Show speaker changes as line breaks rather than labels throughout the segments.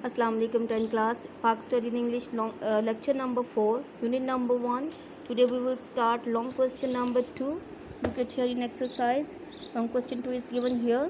Assalamu alaikum 10 class Pak Study in English lecture number 4 unit number 1. Today we will start long question number 2. Look at here in exercise. Long question 2 is given here.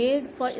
made for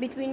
between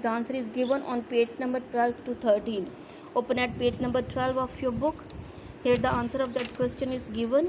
The answer is given on page number 12 to 13. Open at page number 12 of your book. Here the answer of that question is given.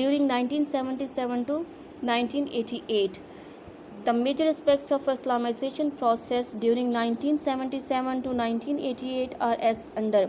during 1977 to 1988. The major aspects of Islamization process during 1977 to 1988 are as under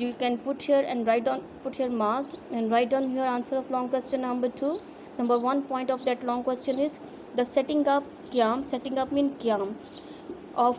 You can put here and put your mark and write down your answer of long question number 2. Number 1 point of that long question is the setting up qiyam. Setting up mean qiyam of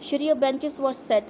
Sharia benches were set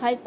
high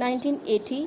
1980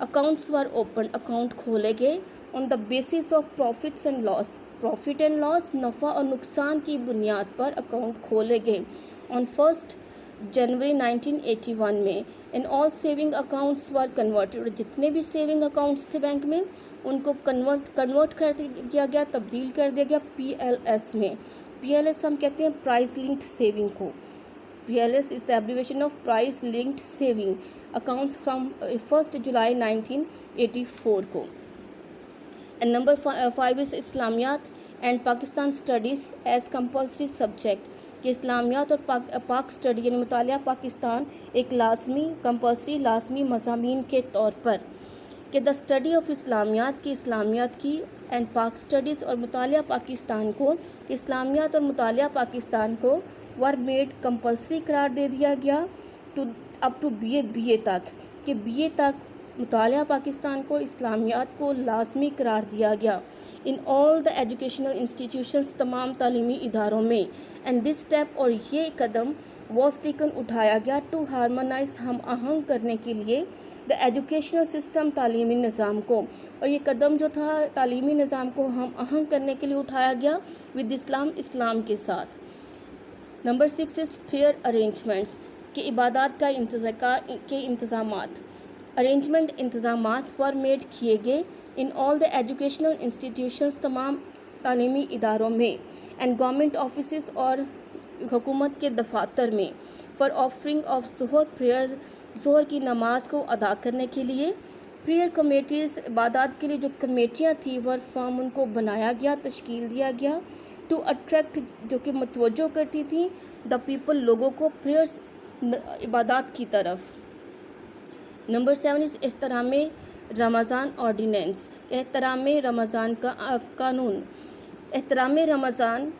accounts were open, account کھولے گئے. On the basis of profits and loss, profit and loss, نفع اور نقصان کی بنیاد پر account کھولے گئے. آن 1 جنوری 1981 میں ان آل سیونگ اکاؤنٹس ور کنورٹیڈ, جتنے بھی سیونگ اکاؤنٹس تھے بینک میں ان کو کنورٹ کر دیا گیا, تبدیل کر دیا گیا PLS میں. PLS ہم کہتے ہیں پرائز لنکڈ سیونگ کو. PLS is the abbreviation of price linked saving accounts from 1 July 1984 کو. And number 5 is اسلامیات and Pakistan studies as compulsory subject, کہ اسلامیات اور پاک اسٹڈی یعنی مطالعہ پاکستان ایک کمپلسری لازمی مضامین کے طور پر, کہ دا اسٹڈی آف اسلامیات کی اسلامیات کی اینڈ پاک اسٹڈیز اور مطالعہ پاکستان کو, اسلامیات اور مطالعہ پاکستان کو ور میڈ کمپلسری قرار دے دیا گیا اپ ٹو BA تک, کہ BA تک مطالعہ پاکستان کو اسلامیات کو لازمی قرار دیا گیا ان آل دا ایجوکیشنل انسٹیٹیوشنس, تمام تعلیمی اداروں میں. اینڈ دس اسٹیپ, اور یہ قدم واز ٹیکن, اٹھایا گیا ٹو ہارمونائز, ہم آہنگ کرنے کے لیے دا ایجوکیشنل سسٹم, تعلیمی نظام کو, اور یہ قدم جو تھا تعلیمی نظام کو ہم آہنگ کرنے کے لیے اٹھایا گیا ود اسلام کے ساتھ. نمبر 6 از فیئر ارینجمنٹس, کہ عبادات کے انتظامات, ارینجمنٹ انتظامات ور میڈ کیے گئے ان آل دا ایجوکیشنل انسٹیٹیوشنس, تمام تعلیمی اداروں میں, اینڈ گورنمنٹ آفیسز, اور حکومت کے دفاتر میں, فار آفرنگ آف ظہر پریئر, ظہر کی نماز کو ادا کرنے کے لیے. پریئر کمیٹیز, عبادات کے لیے جو کمیٹیاں تھیں ور فارم, ان کو بنایا گیا, تشکیل دیا گیا ٹو اٹریکٹ, جو کہ متوجہ کرتی تھیں دا پیپل, لوگوں کو پریئرس عبادات کی طرف. نمبر 7 از احترام رمضان آرڈیننس, احترام رمضان کا قانون. احترام رمضان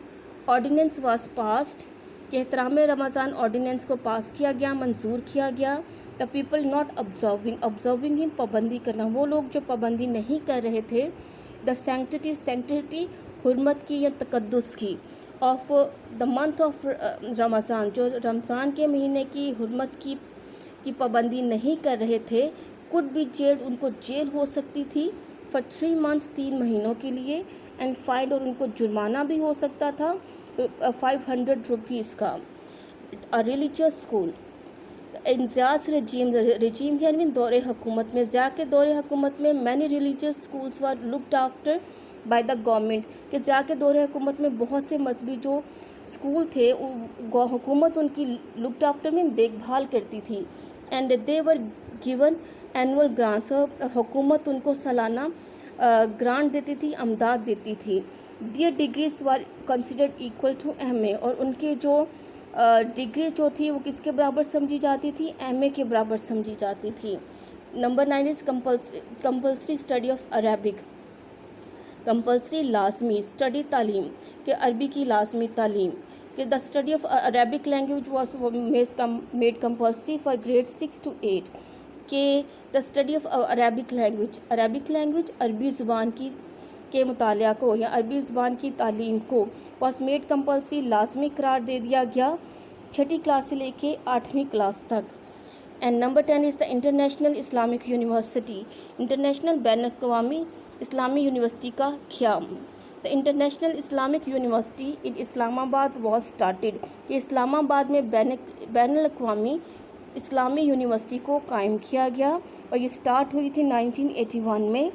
آرڈیننس واز پاسڈ, کہ احترام رمضان آرڈیننس کو پاس کیا گیا, منظور کیا گیا. دا پیپل ناٹ آبزرونگ ان, پابندی کرنا, وہ لوگ جو پابندی نہیں کر رہے تھے. دا سینکٹیٹی, حرمت کی یا تقدس کی, آف دا منتھ آف رمضان, جو رمضان کے مہینے کی حرمت کی پابندی نہیں کر رہے تھے. could be jailed, ان کو جیل ہو سکتی تھی for 3 months, 3 مہینوں کے لیے, اینڈ فائن, اور ان کو جرمانہ بھی ہو سکتا تھا 500 روپیز کا. ریلیجیس اسکول, انزیاز رجیم یعنی دور حکومت میں, ضیاء کے دور حکومت میں many religious schools were looked after by the government, کہ ضیاء کے دور حکومت میں بہت سے مذہبی جو اسکول تھے حکومت ان کی لکڈ آفٹر میں دیکھ بھال کرتی تھی. And they were given annual grants, حکومت ان کو سالانہ گرانٹ دیتی تھی, امداد دیتی تھی. Their degrees were considered equal to MA, اور ان کے جو ڈگری جو تھی وہ کس کے برابر سمجھی جاتی تھی, MA کے برابر سمجھی جاتی تھی. Number 9 is compulsory study of Arabic, compulsory لازمی اسٹڈی تعلیم, کہ عربی کی لازمی تعلیم, کہ the study of Arabic language was made compulsory for grade 6 to 8, کہ the study of Arabic language عربی زبان کے مطالعہ کو یا عربی زبان کی تعلیم کو واز میڈ کمپلسری, لازمی قرار دے دیا گیا 6ٹھی کلاس سے لے کے 8ویں کلاس تک. And number 10 is the international Islamic university, international بین الاقوامی اسلامی یونیورسٹی کا قیام. The international Islamic university in Islamabad was started, کہ اسلام آباد میں بین الاقوامی اسلامی یونیورسٹی کو قائم کیا گیا, اور یہ سٹارٹ ہوئی تھی 1981 میں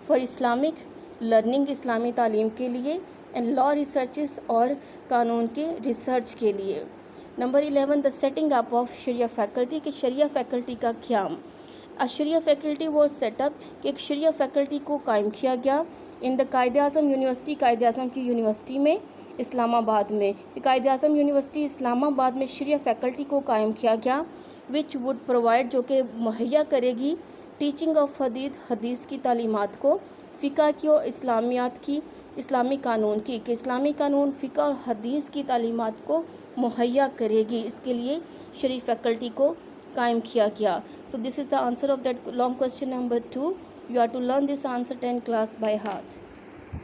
فار اسلامک لرننگ, اسلامی تعلیم کے لیے, اینڈ لا ریسرچز, اور قانون کے ریسرچ کے لیے. Number 11 the setting up of shariah faculty, کہ شریعہ فیکلٹی کا قیام. Shariah faculty was set up, کہ ایک شریعہ فیکلٹی کو قائم کیا گیا ان دا قائد اعظم یونیورسٹی, قائد اعظم کی یونیورسٹی میں اسلام آباد میں. قائد اعظم یونیورسٹی اسلام آباد میں شریعہ فیکلٹی کو قائم کیا گیا وچ وڈ پرووائڈ, جو کہ مہیا کرے گی ٹیچنگ آف حدیث کی تعلیمات کو, فقہ کی اور اسلامیات کی, اسلامی قانون کی, کہ اسلامی قانون, فقہ اور حدیث کی تعلیمات کو مہیا کرے گی. اس کے لیے شریع فیکلٹی کو قائم کیا گیا. So this is the answer of that long question number 2. You have to learn this answer 10 class by heart.